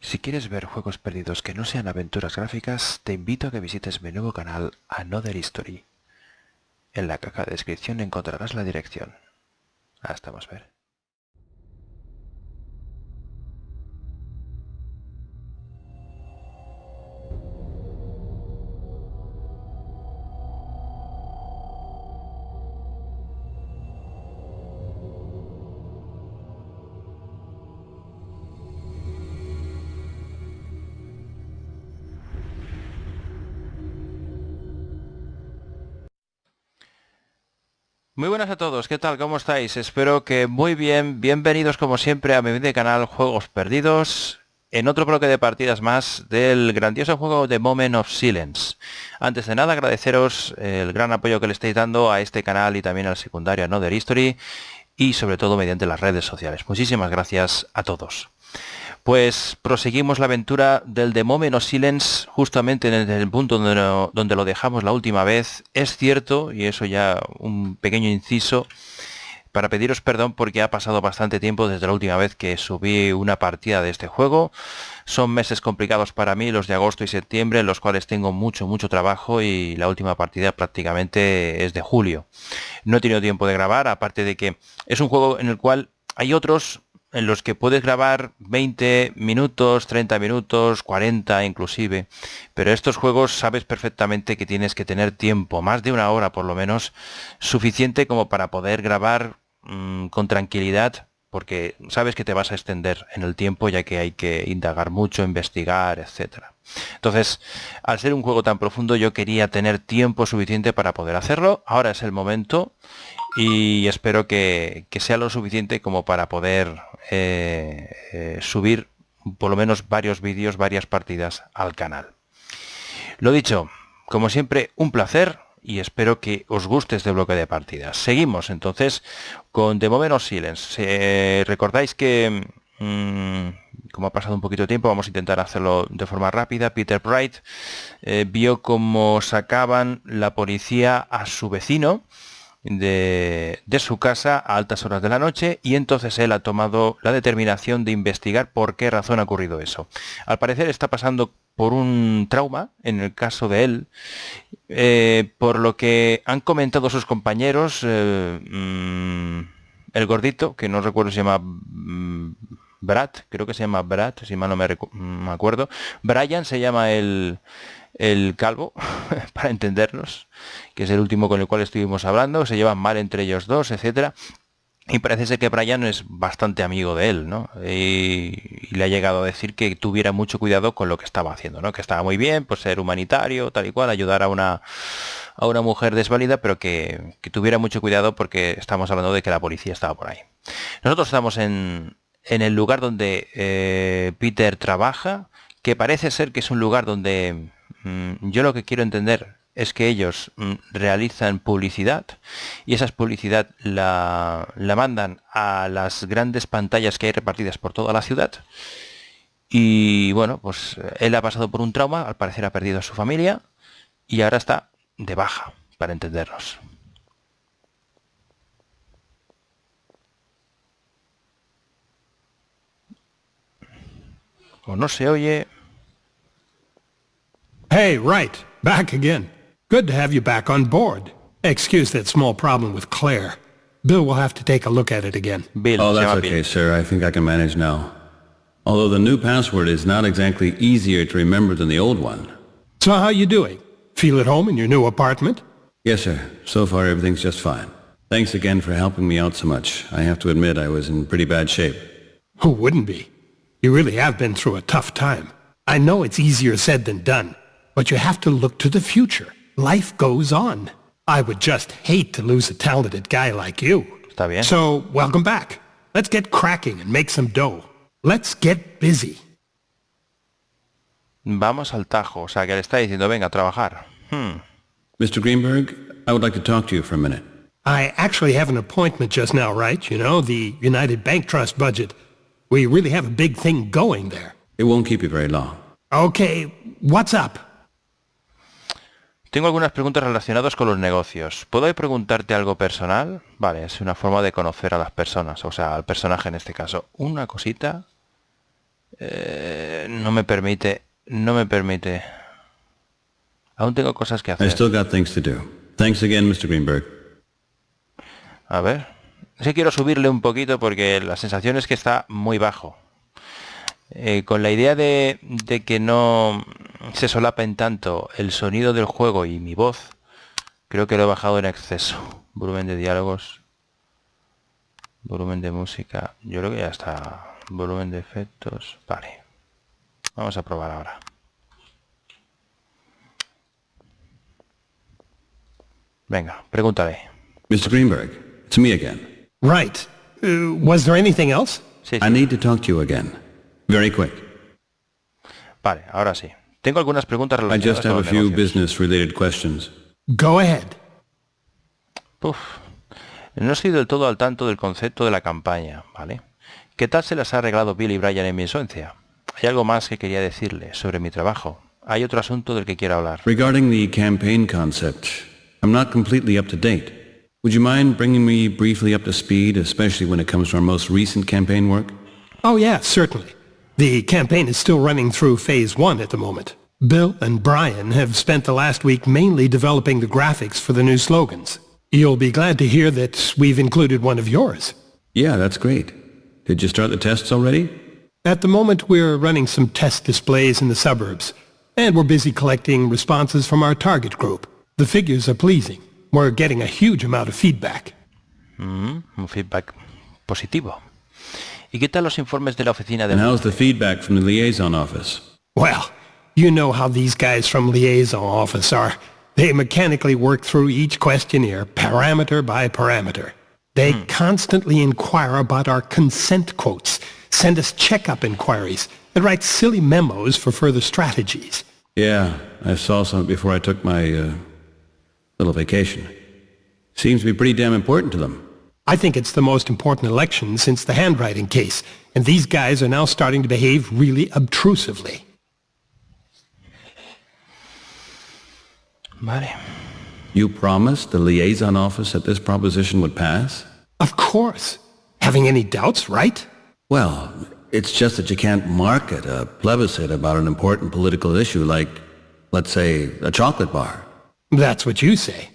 Si quieres ver juegos perdidos que no sean aventuras gráficas, te invito a que visites mi nuevo canal Another History. En la caja de descripción encontrarás la dirección. Hasta más ver. Muy buenas a todos, ¿qué tal? ¿Cómo estáis? Espero que muy bien. Bienvenidos como siempre a mi humilde canal Juegos Perdidos, en otro bloque de partidas más del grandioso juego de Moment of Silence. Antes de nada, agradeceros el gran apoyo que le estáis dando a este canal y también al secundario Another History, y sobre todo mediante las redes sociales. Muchísimas gracias a todos. Pues proseguimos la aventura del The Moment of Silence justamente en el punto donde lo dejamos la última vez. Es cierto, y eso ya un pequeño inciso, para pediros perdón porque ha pasado bastante tiempo desde la última vez que subí una partida de este juego. Son meses complicados para mí, los de agosto y septiembre, en los cuales tengo mucho trabajo, y la última partida prácticamente es de julio. No he tenido tiempo de grabar, aparte de que es un juego en el cual hay otros en los que puedes grabar 20 minutos, 30 minutos, 40 inclusive, pero estos juegos sabes perfectamente que tienes que tener tiempo, más de una hora por lo menos, suficiente como para poder grabar con tranquilidad, porque sabes que te vas a extender en el tiempo, ya que hay que indagar mucho, investigar, etcétera. Entonces, al ser un juego tan profundo, yo quería tener tiempo suficiente para poder hacerlo. Ahora es el momento, y espero que sea lo suficiente como para poder subir por lo menos varios vídeos, varias partidas al canal. Lo dicho, como siempre, un placer, y espero que os guste este bloque de partidas. Seguimos entonces con The Moment of Silence. Recordáis que como ha pasado un poquito de tiempo, vamos a intentar hacerlo de forma rápida. Peter Wright vio cómo sacaban la policía a su vecino de su casa a altas horas de la noche, y entonces él ha tomado la determinación de investigar por qué razón ha ocurrido eso. Al parecer está pasando por un trauma, en el caso de él, por lo que han comentado sus compañeros. El gordito, que no recuerdo si se llama Brad, creo que se llama Brad, si mal no me acuerdo. Brian se llama el calvo, para entendernos, que es el último con el cual estuvimos hablando. Se llevan mal entre ellos dos, etcétera, y parece ser que Brian es bastante amigo de él, ¿no? Y le ha llegado a decir que tuviera mucho cuidado con lo que estaba haciendo, ¿no? Que estaba muy bien, pues ser humanitario, tal y cual, ayudar a una mujer desvalida, pero que tuviera mucho cuidado, porque estamos hablando de que la policía estaba por ahí. Nosotros estamos en el lugar donde Peter trabaja, que parece ser que es un lugar donde yo lo que quiero entender es que ellos realizan publicidad, y esa publicidad la mandan a las grandes pantallas que hay repartidas por toda la ciudad. Y bueno, pues él ha pasado por un trauma, al parecer ha perdido a su familia, y ahora está de baja, para entendernos. O no se oye. Hey, Wright, back again. Good to have you back on board. Excuse that small problem with Claire. Bill will have to take a look at it again. Bill, Oh, se that's llama okay, Bill. sir. I think I can manage now. Although the new password is not exactly easier to remember than the old one. So how you doing? Feel at home in your new apartment? Yes, sir. So far, everything's just fine. Thanks again for helping me out so much. I have to admit I was in pretty bad shape. Who wouldn't be? You really have been through a tough time. I know it's easier said than done, but you have to look to the future. Life goes on. I would just hate to lose a talented guy like you. Está bien. So, welcome back. Let's get cracking and make some dough. Let's get busy. Vamos al tajo. O sea, que le está diciendo, venga a trabajar. Mr. Greenberg, I would like to talk to you for a minute. I actually have an appointment just now, right? You know, the United Bank Trust budget. We really have a big thing going there. It won't keep you very long. Okay, what's up? Tengo algunas preguntas relacionadas con los negocios. ¿Puedo preguntarte algo personal? Vale, es una forma de conocer a las personas, o sea, al personaje en este caso. Una cosita. No me permite. Aún tengo cosas que hacer. I still got things to do. Thanks again, Mr. Greenberg. A ver. Es que quiero subirle un poquito porque la sensación es que está muy bajo. Con la idea de que no se solapen tanto el sonido del juego y mi voz, creo que lo he bajado en exceso. Volumen de diálogos, volumen de música, yo creo que ya está. Volumen de efectos, vale. Vamos a probar ahora. Venga, pregúntale. Mr. Greenberg, it's me again. Right. Was there anything else? Sí, I sí. need to talk to you again. Very quick. Vale, ahora sí. Tengo algunas preguntas I relacionadas just have con a los few negocios. business-related questions. Go ahead. Uf, no estoy del todo al tanto del concepto de la campaña, ¿vale? ¿Qué tal se las ha arreglado Bill y Brian en mi ausencia? Hay algo más que quería decirle sobre mi trabajo. Hay otro asunto del que quiero hablar. Regarding the campaign concept, I'm not completely up to date. Would you mind bringing me briefly up to speed, especially when it comes to our most recent campaign work? Oh yeah, certainly. The campaign is still running through phase 1 at the moment. Bill and Brian have spent the last week mainly developing the graphics for the new slogans. You'll be glad to hear that we've included one of yours. Yeah, that's great. Did you start the tests already? At the moment, we're running some test displays in the suburbs, and we're busy collecting responses from our target group. The figures are pleasing. We're getting a huge amount of feedback. Un feedback positivo. ¿Y qué tal los informes de la oficina de... And how's the feedback from the liaison office? Well, you know how these guys from Liaison Office are. They mechanically work through each questionnaire, parameter by parameter. They constantly inquire about our consent quotes, send us checkup inquiries, and write silly memos for further strategies. Yeah, I saw some before I took my little vacation. Seems to be pretty damn important to them. I think it's the most important election since the handwriting case, and these guys are now starting to behave really obtrusively. Vale. You promised the liaison office that this proposition would pass? Of course. Having any doubts, right? Well, it's just that you can't market a plebiscite about an important political issue like, let's say, a chocolate bar. That's what you say.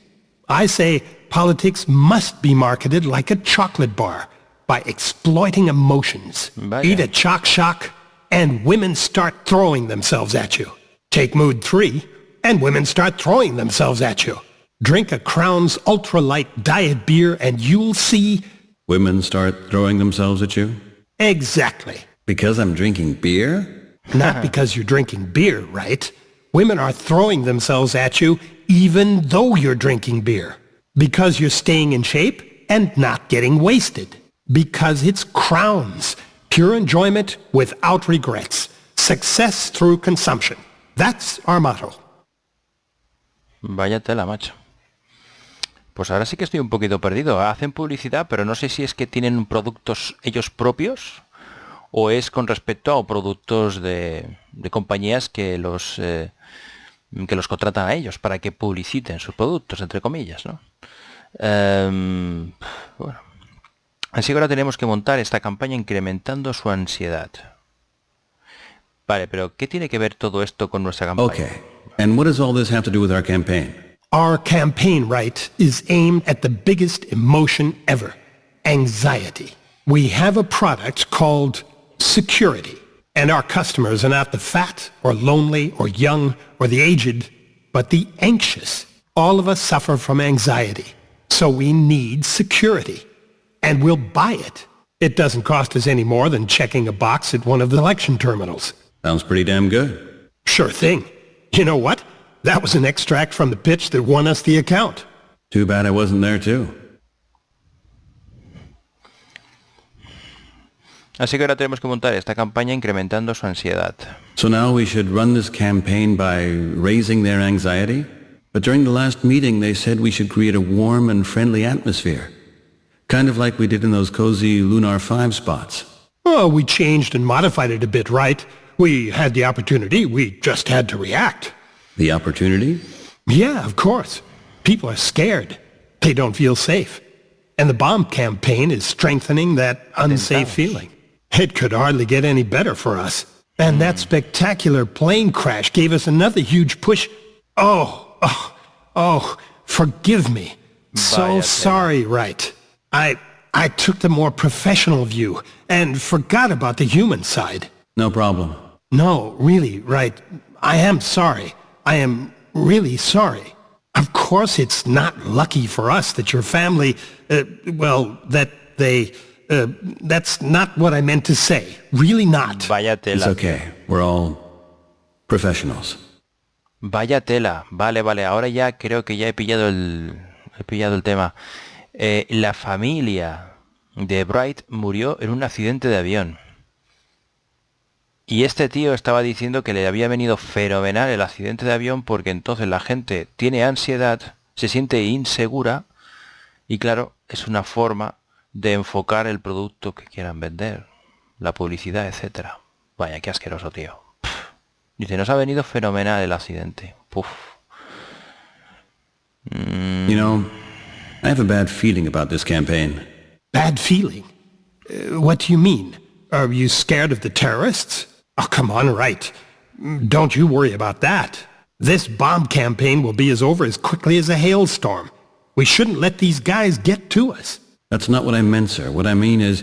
I say politics must be marketed like a chocolate bar by exploiting emotions. Vaya. Eat a choc shock and women start throwing themselves at you. Take mood 3 and women start throwing themselves at you. Drink a Crown's ultra-light diet beer and you'll see... Women start throwing themselves at you? Exactly. Because I'm drinking beer? Not because you're drinking beer, right? Women are throwing themselves at you even though you're drinking beer. Because you're staying in shape and not getting wasted. Because it's Crown's. Pure enjoyment without regrets. Success through consumption. That's our motto. Vaya tela, macho. Pues ahora sí que estoy un poquito perdido. Hacen publicidad, pero no sé si es que tienen productos ellos propios o es con respecto a productos de compañías que los contratan a ellos para que publiciten sus productos, entre comillas, ¿no? Bueno. Así que ahora tenemos que montar esta campaña incrementando su ansiedad. Vale, pero ¿qué tiene que ver todo esto con nuestra campaña? Okay. And what does all this have to do with our campaign? Our campaign, Wright, is aimed at the biggest emotion ever, anxiety. We have a product called security, and our customers are not the fat or lonely or young or the aged, but the anxious. All of us suffer from anxiety, so we need security, and we'll buy it. It doesn't cost us any more than checking a box at one of the election terminals. Sounds pretty damn good. Sure thing. You know what? That was an extract from the pitch that won us the account. Too bad I wasn't there too. Así que ahora tenemos que montar esta campaña incrementando su ansiedad. So now we should run this campaign by raising their anxiety? But during the last meeting they said we should create a warm and friendly atmosphere. Kind of like we did in those cozy Lunar 5 spots. Oh, we changed and modified it a bit, right? We had the opportunity, we just had to react. The opportunity? Yeah, of course. People are scared. They don't feel safe. And the bomb campaign is strengthening that unsafe feeling. It could hardly get any better for us. And that spectacular plane crash gave us another huge push. Oh, forgive me. So sorry, Wright. I took the more professional view and forgot about the human side. No problem. No, really, Wright. I am sorry. I am really sorry. Of course it's not lucky for us that your family, that's not what I meant to say. Really not. Vaya It's tela. okay. We're all professionals. Vaya tela. Vale, ahora ya creo que ya he pillado el tema. La familia de Wright murió en un accidente de avión. Y este tío estaba diciendo que le había venido fenomenal el accidente de avión porque entonces la gente tiene ansiedad, se siente insegura y claro, es una forma de enfocar el producto que quieran vender, la publicidad, etcétera. Vaya, qué asqueroso, tío. Dice, nos ha venido fenomenal el accidente. Puf. You know, I have a bad feeling about this campaign. Bad feeling? What do you mean? Are you scared of the terrorists? Oh, come on, Wright. Don't you worry about that. This bomb campaign will be over as quickly as a hailstorm. We shouldn't let these guys get to us. That's not what I meant, sir. What I mean is,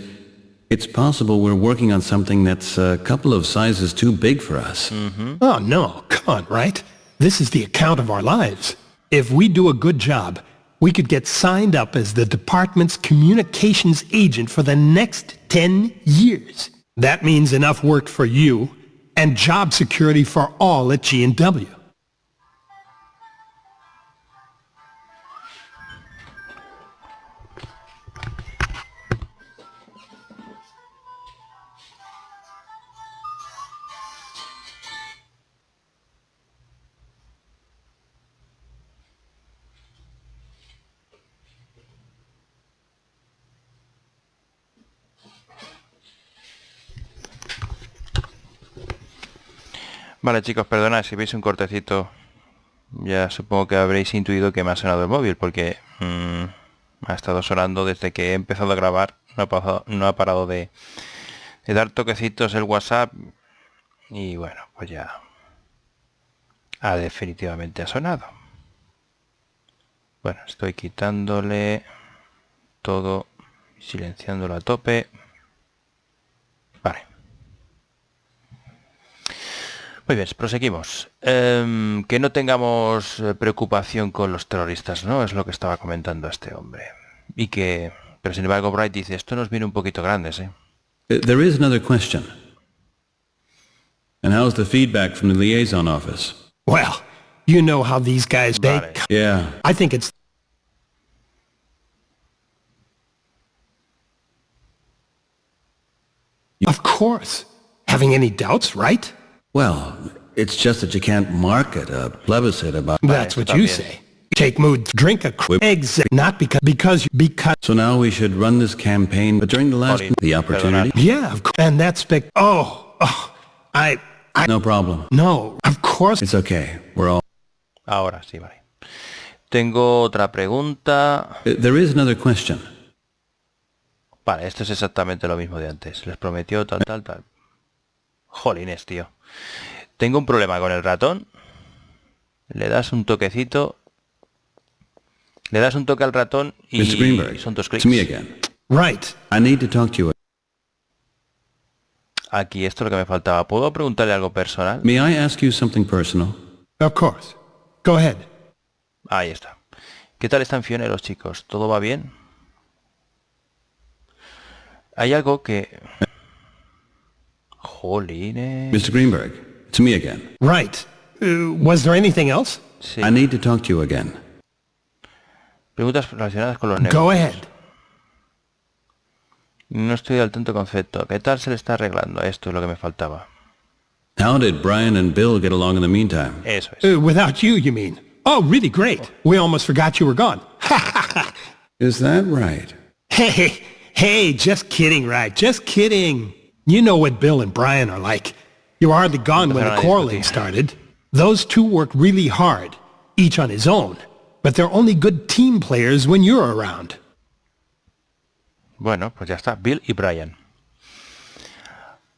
it's possible we're working on something that's a couple of sizes too big for us. Oh, no. Come on, Wright. This is the account of our lives. If we do a good job, we could get signed up as the department's communications agent for the next 10 years. That means enough work for you and job security for all at G&W. Vale, chicos, perdonad si veis un cortecito. Ya supongo que habréis intuido que me ha sonado el móvil porque ha estado sonando desde que he empezado a grabar. No ha parado de dar toquecitos el WhatsApp. Y bueno, pues ya definitivamente ha sonado. Bueno, estoy quitándole todo, silenciándolo a tope. Vale. Muy bien, proseguimos. Que no tengamos preocupación con los terroristas, ¿no? Es lo que estaba comentando este hombre. Pero sin embargo, Wright dice, esto nos viene un poquito grandes, ¿eh? There is another question. And how's the feedback from the liaison office? Well, you know how these guys, Vale. Yeah. I think it's... Of course. Having any doubts, right? Well, it's just that you can't market a plebiscite about... That's what está you bien. say. Take mood, drink a eggs, not because. So now we should run this campaign, but during the last... Olin, The opportunity? Yeah, of course. And that's I No problem. no, of course. It's okay. We're all... Ahora sí, vale. Tengo otra pregunta. There is another question. Vale, esto es exactamente lo mismo de antes. Les prometió tal. Jolines, tío. Tengo un problema con el ratón. Le das un toquecito. Le das un toque al ratón y Mr. Greenberg, son 2 it's me clics. again. Right. I need to talk to you. Aquí esto es lo que me faltaba. ¿Puedo preguntarle algo personal? May I ask you something personal? Of course. Go ahead. Ahí está. ¿Qué tal están Fiona y los chicos? ¿Todo va bien? Hay algo que... Jolines. Mr. Greenberg, it's me again. Right. Was there anything else? Sí. I need to talk to you again. Preguntas relacionadas con los negocios. Go ahead. No estoy al tanto concepto. ¿Qué tal se le está arreglando? Esto es lo que me faltaba. How did Brian and Bill get along in the meantime? Eso es. Without you mean? Oh, really great. We almost forgot you were gone. Is that right? Hey, just kidding, right? Just kidding. You know what Bill and Brian are like. You were hardly gone when the quarreling started. Those two work really hard. each on his own. But they're only good team players when you're around. Bueno, pues ya está. Bill y Brian.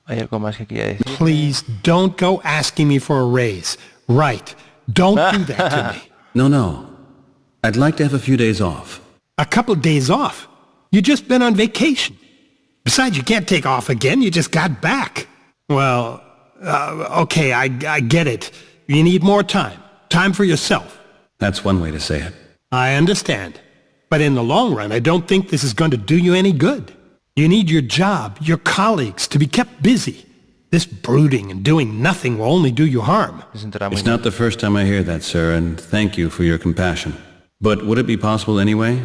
¿Hay algo más que quería decir? Please don't go asking me for a raise. Right. Don't do that to me. No. I'd like to have a few days off. A couple of days off? You just been on vacation. Besides, you can't take off again. You just got back. Well, okay, I get it. You need more time. Time for yourself. That's one way to say it. I understand. But in the long run, I don't think this is going to do you any good. You need your job, your colleagues, to be kept busy. This brooding and doing nothing will only do you harm. It's not the first time I hear that, sir, and thank you for your compassion. But would it be possible anyway?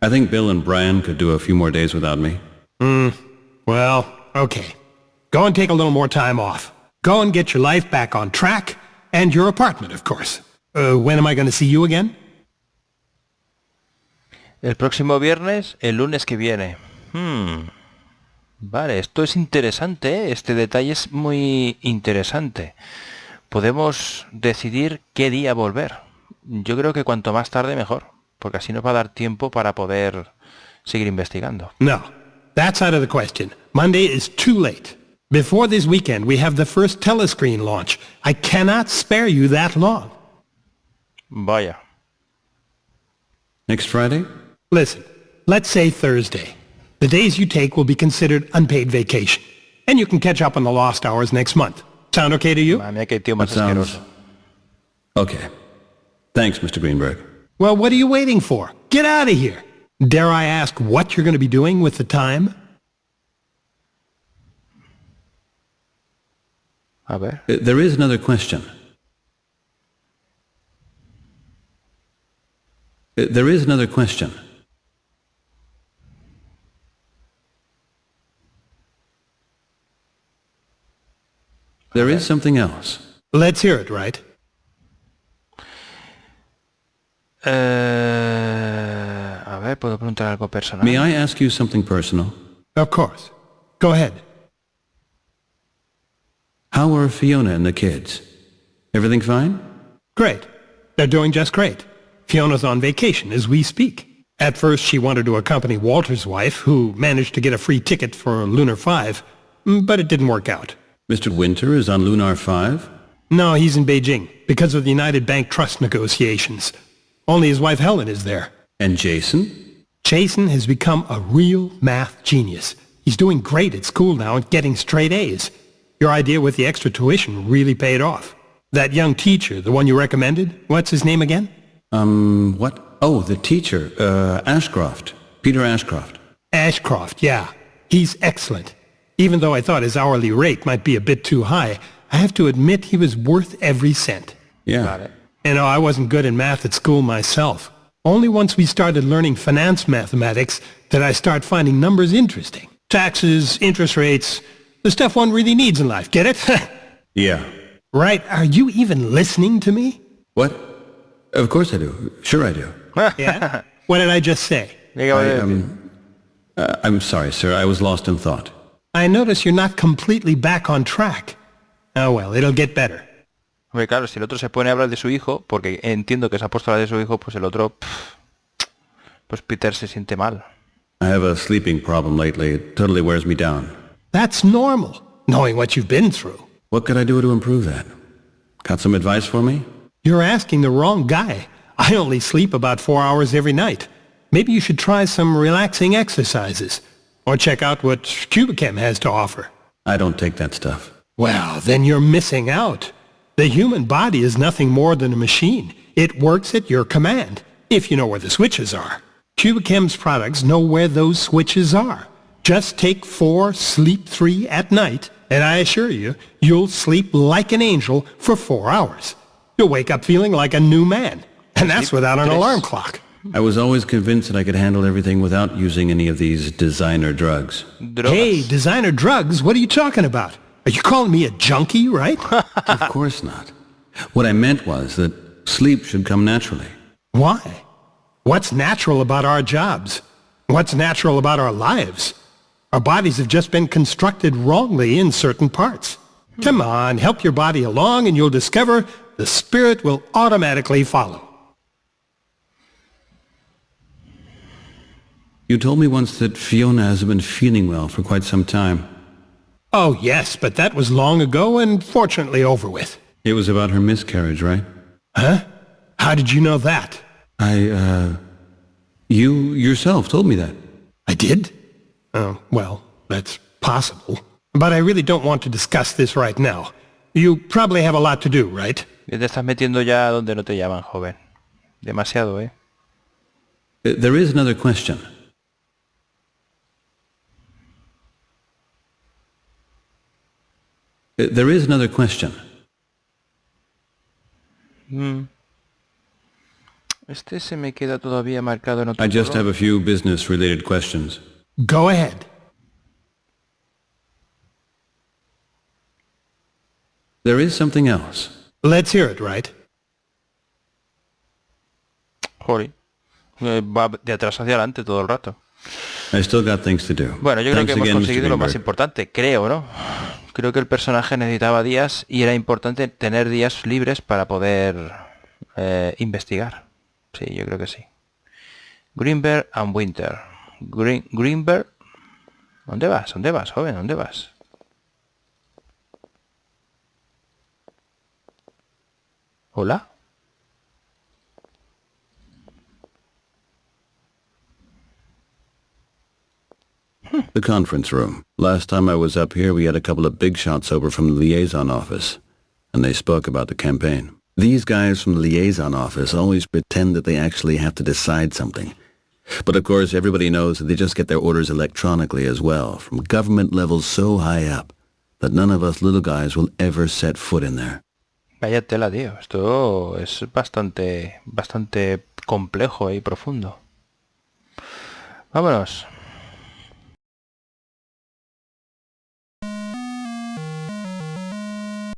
I think Bill and Brian could do a few more days without me. Well, okay. Go and take a little more time off. Go and get your life back on track, and your apartment, of course. When am I going to see you again? El próximo viernes, el lunes que viene. Vale, esto es interesante, ¿eh? Este detalle es muy interesante. Podemos decidir qué día volver. Yo creo que cuanto más tarde mejor, porque así nos va a dar tiempo para poder seguir investigando. No, that's out of the question. Monday is too late. Before this weekend, we have the first telescreen launch. I cannot spare you that long. Vaya. Next Friday? Listen, let's say Thursday. The days you take will be considered unpaid vacation. And you can catch up on the lost hours next month. Sound okay to you? Madre mía, qué tío más That sounds... asqueroso. Okay. Thanks, Mr. Greenberg. Well, what are you waiting for? Get out of here. Dare I ask what you're going to be doing with the time? A ver. There is another question. There is something else. Let's hear it, Wright. A ver, ¿puedo preguntar algo personal? May I ask you something personal? Of course. Go ahead. How are Fiona and the kids? Everything fine? Great. They're doing just great. Fiona's on vacation as we speak. At first, she wanted to accompany Walter's wife, who managed to get a free ticket for Lunar 5, but it didn't work out. Mr. Winter is on Lunar 5? No, he's in Beijing because of the United Bank trust negotiations. Only his wife Helen is there. And Jason? Jason has become a real math genius. He's doing great at school now and getting straight A's. Your idea with the extra tuition really paid off. That young teacher, the one you recommended, what's his name again? What? Oh, the teacher, Ashcroft. Peter Ashcroft. Ashcroft, yeah. He's excellent. Even though I thought his hourly rate might be a bit too high, I have to admit he was worth every cent. Yeah. Got it. You know, I wasn't good in math at school myself. Only once we started learning finance mathematics did I start finding numbers interesting. Taxes, interest rates, the stuff one really needs in life. Get it? Yeah. Right, are you even listening to me? What? Of course I do. Sure I do. Yeah? What did I just say? I'm sorry, sir. I was lost in thought. I notice you're not completely back on track. Oh well, it'll get better. Hombre, claro, si el otro se pone a hablar de su hijo, porque entiendo que se ha puesto a hablar de su hijo, pues el otro... pues Peter se siente mal. I have a sleeping problem lately. It totally wears me down. That's normal, knowing what you've been through. What could I do to improve that? Got some advice for me? You're asking the wrong guy. I only sleep about 4 hours every night. Maybe you should try some relaxing exercises. Or check out what Cubichem has to offer. I don't take that stuff. Well, then you're missing out. The human body is nothing more than a machine. It works at your command, if you know where the switches are. Cubichem's products know where those switches are. Just take 4, sleep 3 at night, and I assure you, you'll sleep like an angel for 4 hours. You'll wake up feeling like a new man. And that's without an alarm clock. I was always convinced that I could handle everything without using any of these designer drugs. Drogas. Hey, designer drugs? What are you talking about? Are you calling me a junkie, right? Of course not. What I meant was that sleep should come naturally. Why? What's natural about our jobs? What's natural about our lives? Our bodies have just been constructed wrongly in certain parts. Come on, help your body along and you'll discover The spirit will automatically follow. You told me once that Fiona hasn't been feeling well for quite some time. Oh, yes, but that was long ago and fortunately over with. It was about her miscarriage, right? Huh? How did you know that? You yourself told me that. I did? Oh, well, that's possible. But I really don't want to discuss this right now. You probably have a lot to do, right? Te estás metiendo ya donde no te llaman, joven. Demasiado, ¿eh? There is another question. There is another question. Este se me queda todavía marcado en otro I just color. have a few business-related questions. Go ahead. There is something else. Let's hear it, Wright. Joder. Va de atrás hacia adelante todo el rato. I still got things to do. Bueno, yo creo Thanks que hemos again, Mr. conseguido lo más Greenberg. importante, creo, ¿no? Creo que el personaje necesitaba días y era importante tener días libres para poder investigar. Sí, yo creo que sí. Greenberg and Winter. Greenberg. ¿Dónde vas? ¿Dónde vas, joven? ¿Dónde vas? ¿Hola? The conference room. Last time I was up here, we had a couple of big shots over from the liaison office, and they spoke about the campaign. These guys from the liaison office always pretend that they actually have to decide something. But of course, everybody knows that they just get their orders electronically as well, from government levels so high up that none of us little guys will ever set foot in there. Vaya tela, tío. Esto es bastante complejo y profundo. Vámonos.